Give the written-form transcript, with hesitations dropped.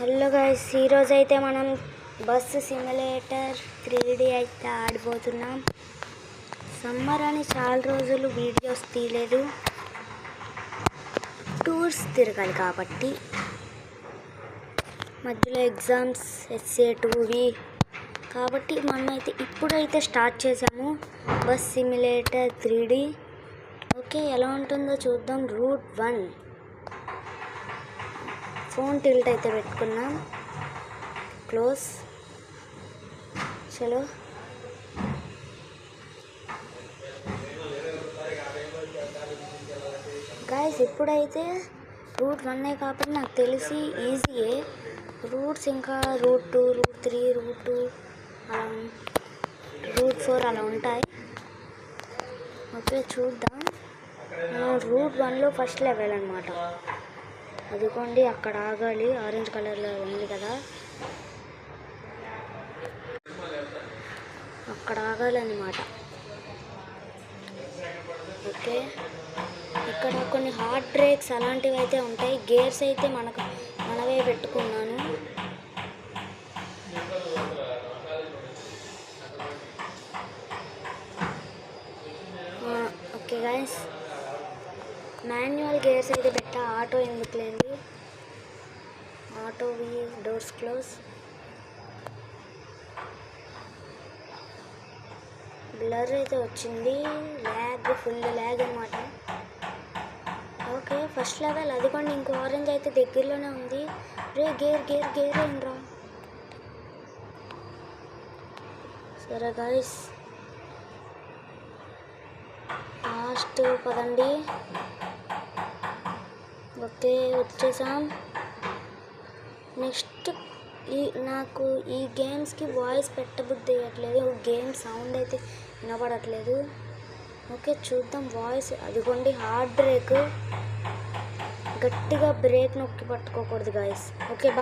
Hello guys, ఈరోజు అయితే మనం బస్సు సిమ్యులేటర్ 3D అయితే ఆడిపోతున్నాం. సమ్మర్ అని చాలా రోజులు వీడియోస్ తీయలేదు, టూర్స్ తిరగాలి కాబట్టి. మధ్యలో ఎగ్జామ్స్ ఎస్ఏ 2V కాబట్టి మనమైతే ఇప్పుడైతే స్టార్ట్ చేసాము బస్ సిమ్యులేటర్ 3D. ఓకే, ఎలా ఉంటుందో చూద్దాం. రూట్ 1 ఫోన్ టిల్ట్ అయితే పెట్టుకున్నాం. క్లోజ్. చలో గైస్, ఇప్పుడైతే రూట్ 1 కాబట్టి నాకు తెలిసి ఈజీయే. రూట్స్ ఇంకా రూట్ 2, రూట్ 3, రూట్ 2 అలా రూట్ 4 అలా ఉంటాయి. ఓకే, చూద్దాం. రూట్ 1లో ఫస్ట్ లెవెల్ అనమాట. అదిగోండి, అక్కడ ఆగాలి. ఆరెంజ్ కలర్లో ఉంది కదా, అక్కడ ఆగాలి అన్నమాట. ఓకే, ఇక్కడ కొన్ని హార్డ్ బ్రేక్స్ అలాంటివి అయితే ఉంటాయి. గేర్స్ అయితే మనవే పెట్టుకున్నాను. ఓకే గైస్, మాన్యువల్ గేర్స్ అయితే పెట్టా. ఆటో ఎందుకు లేండి. Auto doors close. బ్లర్ అయితే వచ్చింది. ఫుల్ ల్యాగ్ అనమాట. Okay, first level. అదిగోండి, ఇంకో ఆరెంజ్ అయితే దగ్గరలోనే ఉంది. రే గేర్ ఏంట్రా. సరే గైస్, లాస్ట్ పదండి. ఓకే, వచ్చేసాం. నెక్స్ట్ నాకు ఈ గేమ్స్కి వాయిస్ పెట్టబుద్ధి అయ్యట్లేదు. గేమ్ సౌండ్ అయితే వినపడట్లేదు. ఓకే, చూద్దాం వాయిస్. అదిగోండి, హార్డ్ బ్రేక్. గట్టిగా బ్రేక్ నొక్కి పట్టుకోకూడదు గాయస్. ఓకే.